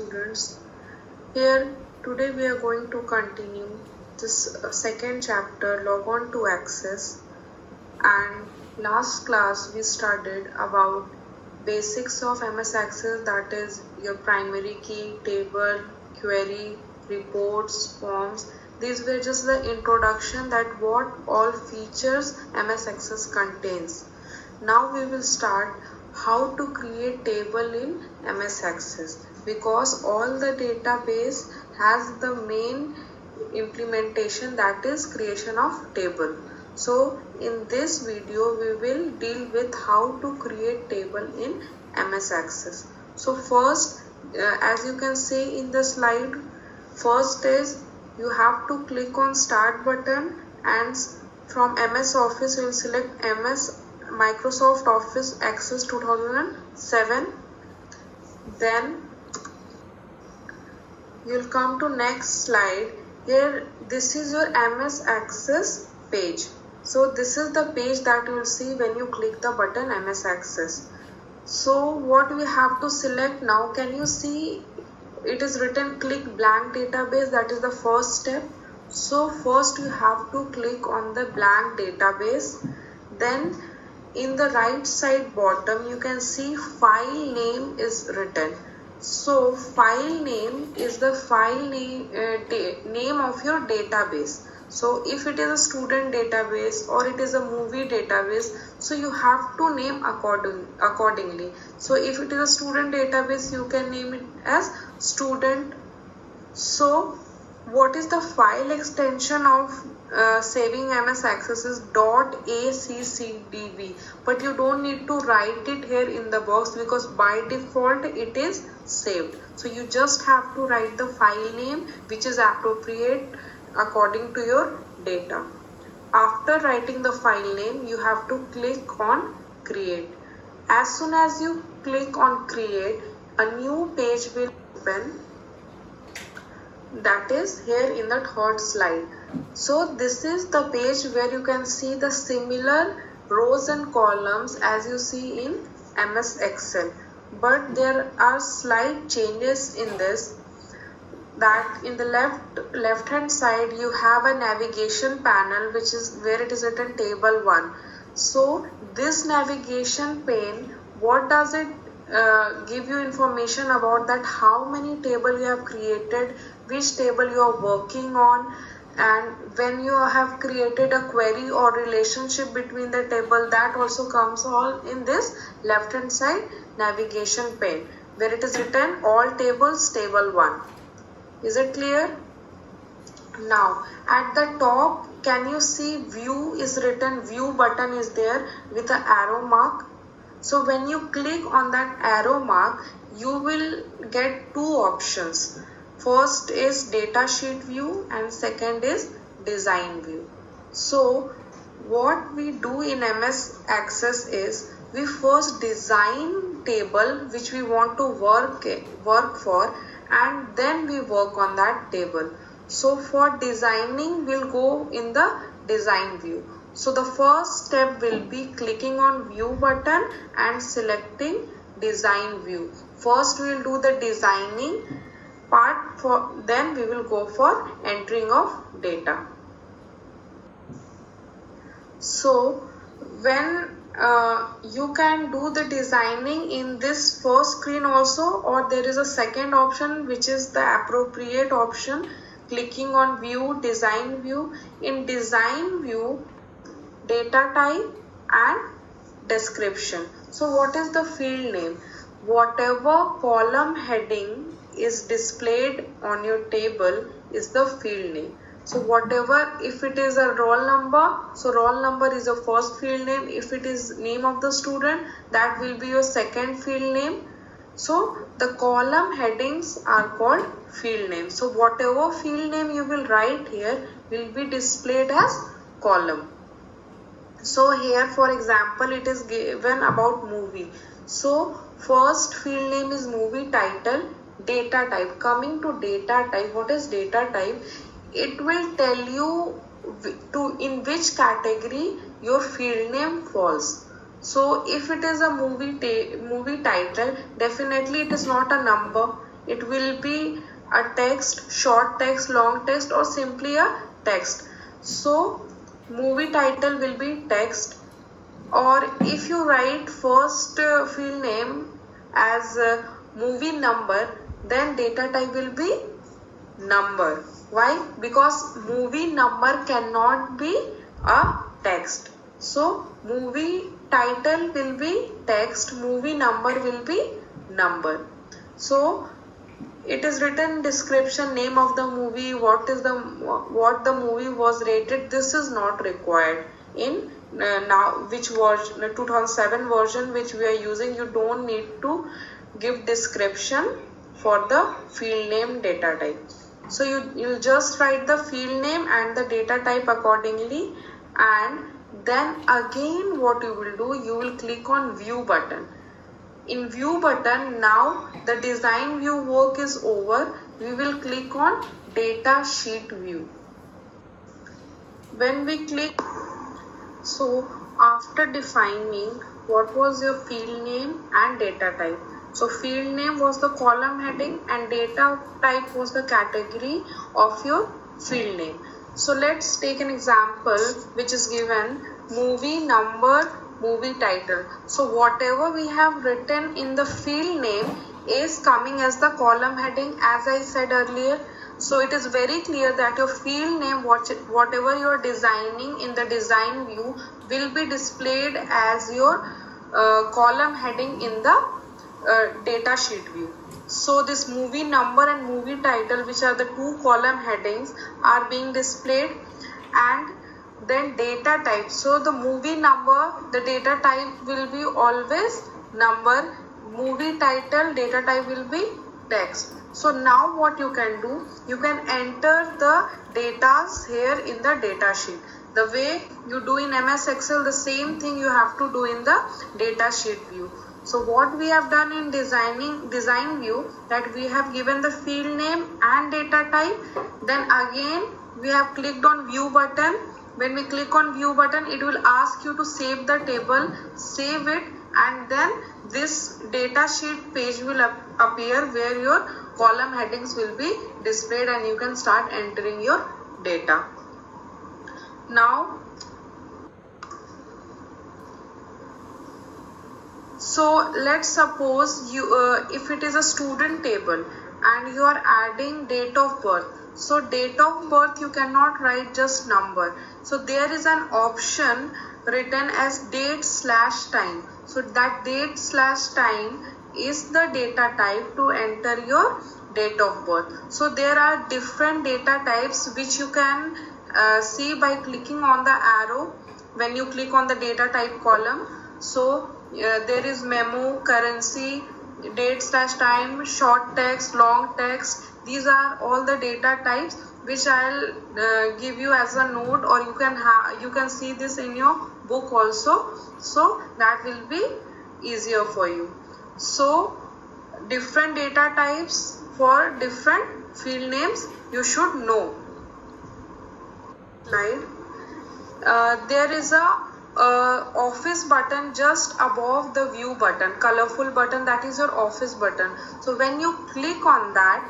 students. Here today we are going to continue this second chapter, log on to access, and last class we studied about basics of MS Access, that is your primary key, table, query, reports, forms. These were just the introduction that what all features MS Access contains. Now we will start how to create table in MS Access, because all the database has the main implementation, that is creation of table. So in this video we will deal with how to create table in MS Access. So first, as you can see in the slide, first is you have to click on start button, and from MS Office you will select Microsoft Office Access 2007. Then you will come to next slide. Here this is your MS Access page. So this is the page that you will see when you click the button MS Access. So what we have to select now, can you see it is written click blank database? That is the first step. So first you have to click on the blank database. Then in the right side bottom you can see file name is written. So file name is the file name of your database. So if it is a student database or it is a movie database, so you have to name accordingly. So if it is a student database, you can name it as student. So what is the file extension of saving MS Access is .accdb, but you don't need to write it here in the box because by default it is saved. So you just have to write the file name which is appropriate according to your data. After writing the file name, you have to click on create. As soon as you click on create, a new page will open, that is here in the third slide. So this is the page where you can see the similar rows and columns as you see in MS Excel, but there are slight changes in this. That in the left hand side you have a navigation panel, which is where it is written table 1. So this navigation pane, what does it give you information about that how many table you have created, which table you are working on, and when you have created a query or relationship between the table, that also comes all in this left hand side navigation pane where it is written all tables table 1. Is it clear? Now at the top, can you see view is written, view button is there with an arrow mark. So when you click on that arrow mark, you will get two options. First is data sheet view and second is design view. So what we do in MS Access is we first design table which we want to work for, and then we work on that table. So for designing, we'll go in the design view. So the first step will be clicking on view button and selecting design view. First we will do the designing part, then we will go for entering of data. So when you can do the designing in this first screen also, or there is a second option which is the appropriate option, clicking on view, design view. In design view, data type and description. So what is the field name? Whatever column heading is displayed on your table is the field name. So whatever, if it is a roll number, so roll number is your first field name. If it is name of the student, that will be your second field name. So the column headings are called field name. So whatever field name you will write here will be displayed as column. So here for example it is given about movie. So first field name is movie title. Data type, coming to data type, what is data type? It will tell you in which category your field name falls. So if it is a movie title, definitely it is not a number. it will be a text, short text, long text, or simply a text. So movie title will be text, or if you write first field name as movie number, then data type will be number. Why? Because movie number cannot be a text. So movie title will be text, movie number will be number. So it is written description, name of the movie, what the movie was rated. This is not required in now which version, 2007 version which we are using. You don't need to give description for the field name data type. So you just write the field name and the data type accordingly, and then again what you will do, you will click on view button. In view button, now the design view work is over. We will click on data sheet view. When we click, so after defining what was your field name and data type. So field name was the column heading and data type was the category of your field name. So let's take an example which is given, movie number, movie title. So whatever we have written in the field name is coming as the column heading, as I said earlier. So it is very clear that your field name, whatever you are designing in the design view, will be displayed as your column heading in the data sheet view. So this movie number and movie title, which are the two column headings, are being displayed, and then data type. So the movie number, the data type will be always number, movie title, data type will be text. So now what you can do, you can enter the datas here in the data sheet. The way you do in MS Excel, the same thing you have to do in the data sheet view. So what we have done in design view, that we have given the field name and data type. Then again we have clicked on view button. When we click on view button, it will ask you to save the table, save it, and then this data sheet page will appear where your column headings will be displayed and you can start entering your data. Now, so let's suppose you if it is a student table and you are adding date of birth. So date of birth you cannot write just number. So there is an option written as date/time. So that date/time is the data type to enter your date of birth. So there are different data types which you can see by clicking on the arrow when you click on the data type column. So there is memo, currency, date/time, short text, long text. These are all the data types which I'll give you as a note, or you can see this in your book also. So that will be easier for you. So different data types for different field names you should know. Right? There is a office button just above the view button, colorful button, that is your office button. So when you click on that,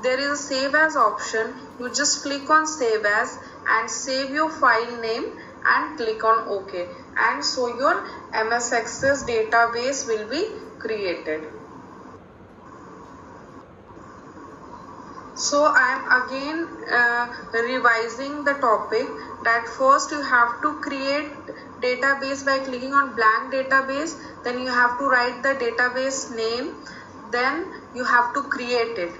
there is a save as option. You just click on save as and save your file name and click on OK, and so your MS Access database will be created. So I am again revising the topic, that first you have to create database by clicking on blank database. Then you have to write the database name. Then you have to create it.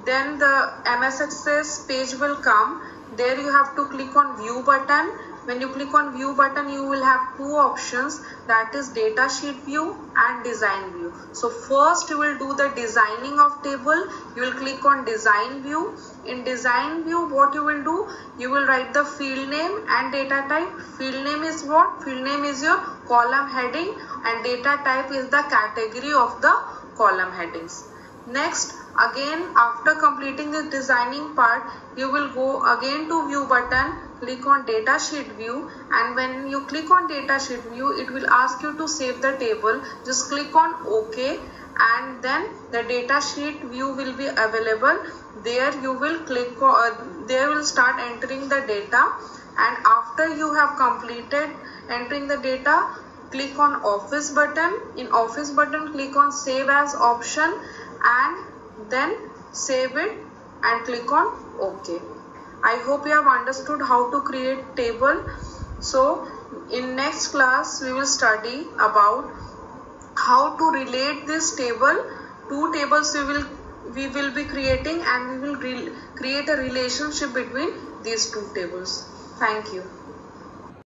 Then the MS Access page will come. There you have to click on view button. When you click on view button, you will have two options, that is data sheet view and design view. So first you will do the designing of table. You will click on design view. In design view, what you will do, you will write the field name and data type. Field name is what? Field name is your column heading and data type is the category of the column headings. Next, again after completing the designing part, you will go again to view button, click on data sheet view, and when you click on data sheet view, it will ask you to save the table. Just click on OK, and then the data sheet view will be available. There you will click on, there will start entering the data, and after you have completed entering the data, click on office button. In office button, click on save as option, and then save it and click on OK. I hope you have understood how to create table. So in next class we will study about how to relate this table. Two tables we will be creating, and we will create a relationship between these two tables. Thank you.